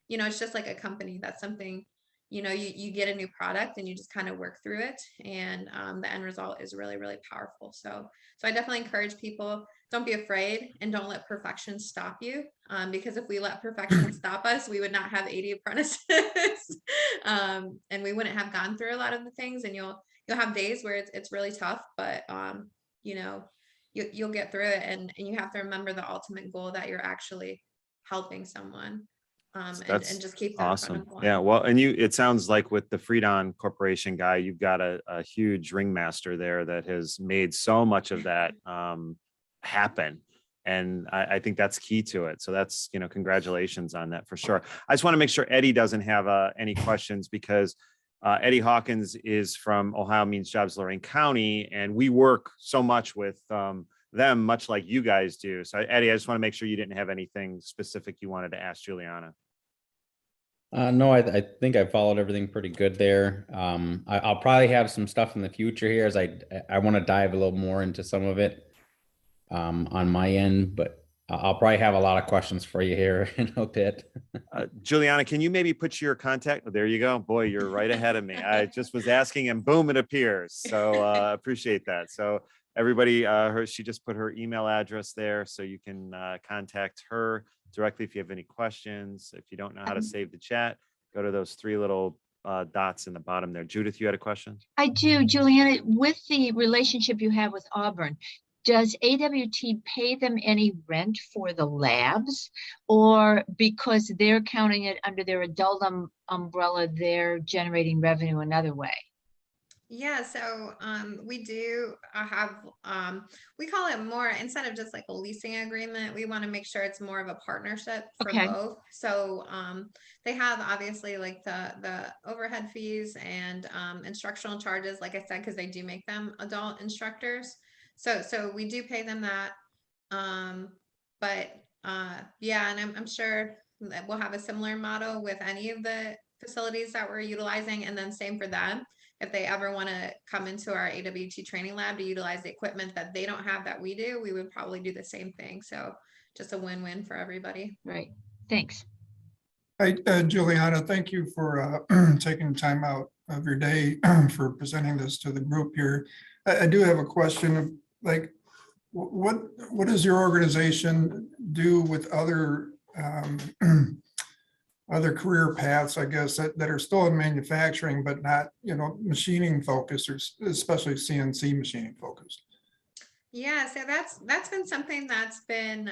it's just like a company. That's something, you get a new product and you just kind of work through it. And the end result is really, really powerful. So I definitely encourage people, don't be afraid, and don't let perfection stop you. Because if we let perfection stop us, we would not have 80 apprentices. And we wouldn't have gone through a lot of the things, and you'll have days where it's really tough, but you'll get through it, and you have to remember the ultimate goal, that you're actually helping someone. And just keep that awesome. in front of one. Yeah, well, and it sounds like with the Freedon Corporation guy, you've got a huge ringmaster there that has made so much of that happen. And I think that's key to it. So that's, congratulations on that for sure. I just want to make sure Eddie doesn't have any questions, because Eddie Hawkins is from Ohio Means Jobs, Lorain County, and we work so much with them, much like you guys do. So Eddie, I just want to make sure you didn't have anything specific you wanted to ask Juliana. No, I think I followed everything pretty good there. I'll probably have some stuff in the future here, as I want to dive a little more into some of it on my end, but I'll probably have a lot of questions for you here in a bit. Juliana, can you maybe put your contact? Oh, there you go. Boy, you're right ahead of me. I just was asking and boom, it appears. So appreciate that. So everybody, she just put her email address there, so you can contact her directly if you have any questions. If you don't know how to save the chat, go to those three little dots in the bottom there. Judith, you had a question? I do, Juliana, with the relationship you have with Auburn, does AWT pay them any rent for the labs, or because they're counting it under their adult umbrella, they're generating revenue another way? Yeah, so we do have, we call it more, instead of just like a leasing agreement, we want to make sure it's more of a partnership for Okay. both. So they have obviously like the overhead fees and instructional charges, like I said, because they do make them adult instructors. So we do pay them that. But yeah, and I'm sure that we'll have a similar model with any of the facilities that we're utilizing, and then same for them. If they ever want to come into our AWT training lab to utilize the equipment that they don't have that we do, we would probably do the same thing. So just a win-win for everybody. Right. Thanks. Hi, Juliana, thank you for taking time out of your day for presenting this to the group here. I do have a question, like, what does your organization do with other other career paths, I guess, that are still in manufacturing, but not, machining focused, or especially CNC machining focused? Yeah, so that's been something that's been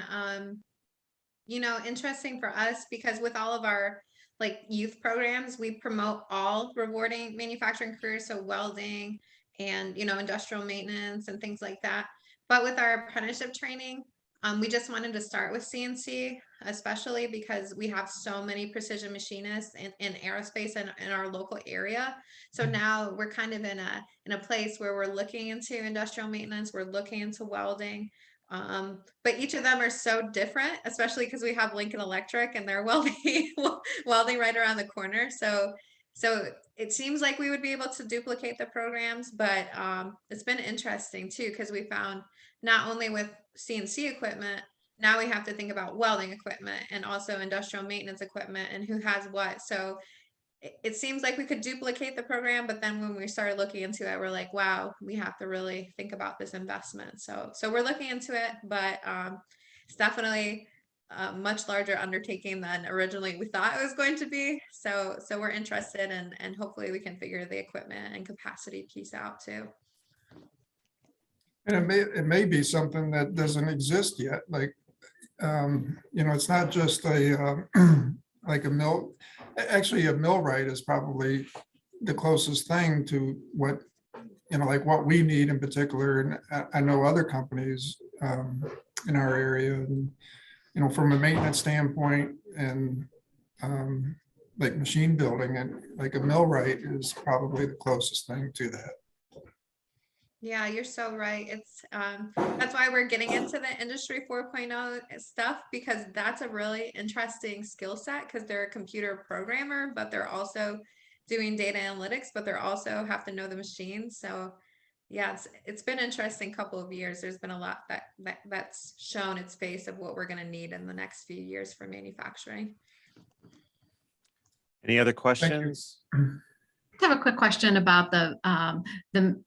interesting for us, because with all of our like youth programs, we promote all rewarding manufacturing careers, so welding and industrial maintenance and things like that. But with our apprenticeship training, we just wanted to start with CNC, especially because we have so many precision machinists in aerospace in our local area. So now we're kind of in a place where we're looking into industrial maintenance, we're looking into welding. But each of them are so different, especially because we have Lincoln Electric and they're welding right around the corner. So it seems like we would be able to duplicate the programs, but it's been interesting too, because we found not only with CNC equipment, now we have to think about welding equipment and also industrial maintenance equipment and who has what. So it seems like we could duplicate the program, but then when we started looking into it, we're like, wow, we have to really think about this investment. So we're looking into it, but it's definitely a much larger undertaking than originally we thought it was going to be. So we're interested, and hopefully we can figure the equipment and capacity piece out too. And it may be something that doesn't exist yet. Like, it's not just a like a mill. Actually, a millwright is probably the closest thing to what like what we need in particular. And I know other companies in our area, and from a maintenance standpoint, and like machine building, and like a millwright is probably the closest thing to that. Yeah, you're so right. It's that's why we're getting into the industry 4.0 stuff, because that's a really interesting skill set, because they're a computer programmer, but they're also doing data analytics, but they're also have to know the machine. So yeah, it's been an interesting couple of years. There's been a lot that's shown its face of what we're going to need in the next few years for manufacturing. Any other questions? I have a quick question about the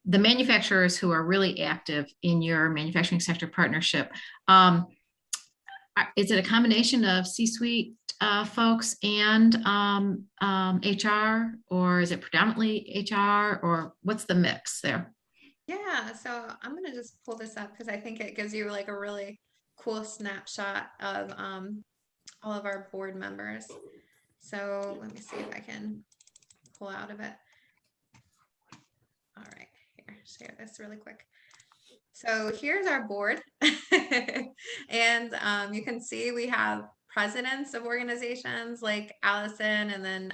manufacturers who are really active in your manufacturing sector partnership. Is it a combination of C-suite folks and HR, or is it predominantly HR, or what's the mix there? Yeah, so I'm going to just pull this up because I think it gives you like a really cool snapshot of all of our board members. So let me see if I can pull out of it. All right, here, share this really quick. So here's our board. And you can see we have presidents of organizations like Allison, and then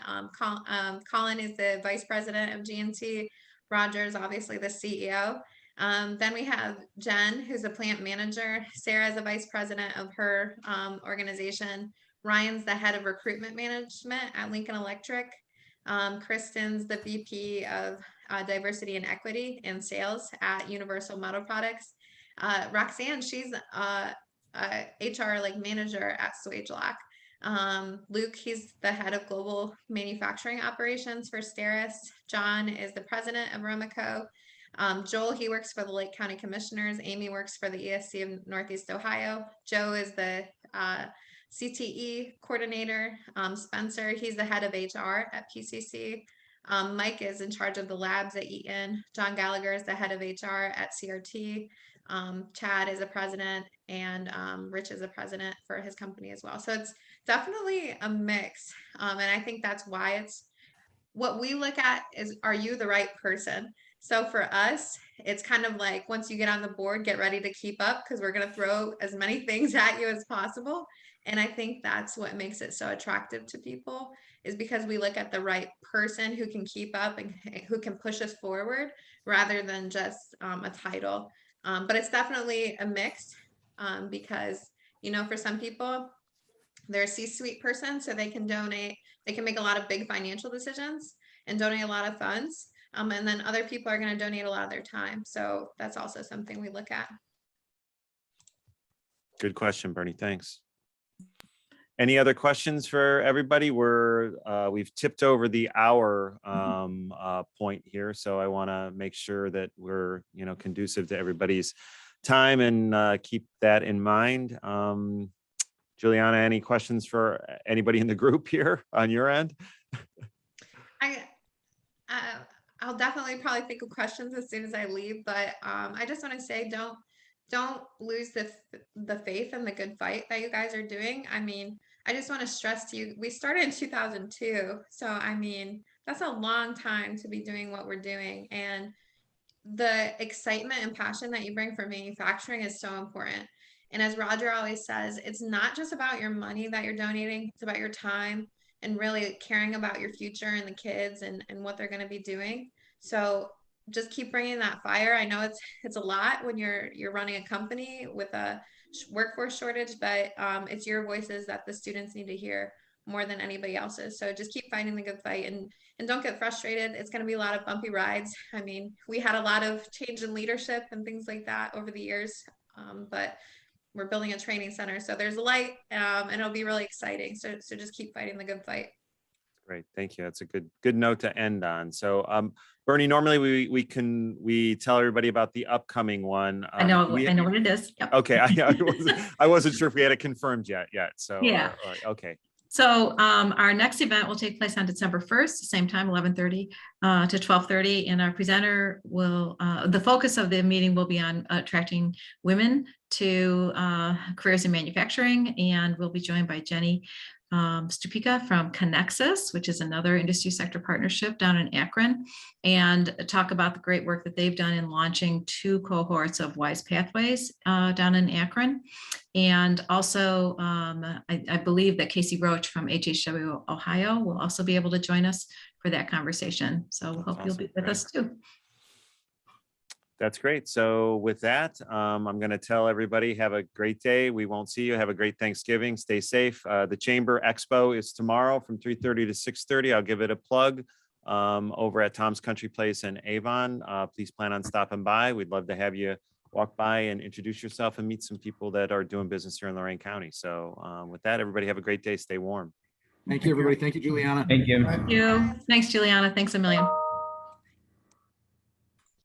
Colin is the vice president of G&T. Roger's obviously the CEO. Then we have Jen, who's a plant manager. Sarah is the vice president of her organization. Ryan's the head of recruitment management at Lincoln Electric. Kristen's the VP of diversity and equity and sales at Universal Metal Products. Roxanne, she's HR like manager at Swagelok. Luke, he's the head of global manufacturing operations for Steris. John is the president of Romico. Joel, he works for the Lake County Commissioners. Amy works for the ESC of Northeast Ohio. Joe is the CTE coordinator. Spencer, he's the head of HR at PCC. Mike is in charge of the labs at Eaton. John Gallagher is the head of HR at CRT. Chad is a president, and Rich is a president for his company as well. So it's definitely a mix. And I think that's why it's what we look at is, are you the right person? So for us, it's kind of like, once you get on the board, get ready to keep up, because we're going to throw as many things at you as possible. And I think that's what makes it so attractive to people, is because we look at the right person who can keep up and who can push us forward, rather than just a title. But it's definitely a mix, because, you know, for some people, they're a C-suite person, so they can donate, they can make a lot of big financial decisions and donate a lot of funds. And then other people are going to donate a lot of their time. So that's also something we look at. Good question, Bernie. Thanks. Any other questions for everybody? We've tipped over the hour point here, so I want to make sure that we're, you know, conducive to everybody's time, and keep that in mind. Juliana, any questions for anybody in the group here on your end? I'll definitely probably think of questions as soon as I leave, but I just want to say, don't lose the faith and the good fight that you guys are doing. I mean, I just want to stress to you, we started in 2002. So, I mean, that's a long time to be doing what we're doing. And the excitement and passion that you bring for manufacturing is so important. And as Roger always says, it's not just about your money that you're donating, it's about your time and really caring about your future and the kids and what they're going to be doing. So just keep bringing that fire. I know it's a lot when you're running a company with a workforce shortage, but it's your voices that the students need to hear more than anybody else's. So just keep fighting the good fight, and don't get frustrated. It's going to be a lot of bumpy rides. I mean, we had a lot of change in leadership and things like that over the years, but we're building a training center, so there's a light, and it'll be really exciting. So just keep fighting the good fight. Great, thank you. That's a good note to end on. So, Bernie, normally we tell everybody about the upcoming one. I know what it is. Yep. Okay, I wasn't sure if we had it confirmed yet. So yeah, okay. So our next event will take place on December 1st, same time, 11:30 to 12:30. And our presenter will, the focus of the meeting will be on attracting women to careers in manufacturing. And we'll be joined by Jenny Stupica from Connexus, which is another industry sector partnership down in Akron, and talk about the great work that they've done in launching 2 cohorts of WISE Pathways down in Akron. And also, I believe that Casey Roach from HHW Ohio will also be able to join us for that conversation. So we hope you'll be with us too. That's great. So with that, I'm going to tell everybody, have a great day. We won't see you. Have a great Thanksgiving. Stay safe. The Chamber Expo is tomorrow from 3:30 to 6:30. I'll give it a plug over at Tom's Country Place in Avon. Please plan on stopping by. We'd love to have you walk by and introduce yourself and meet some people that are doing business here in Lorain County. So with that, everybody have a great day. Stay warm. Thank you, everybody. Thank you, Juliana. Thank you. Thank you. Thanks, Juliana. Thanks a million.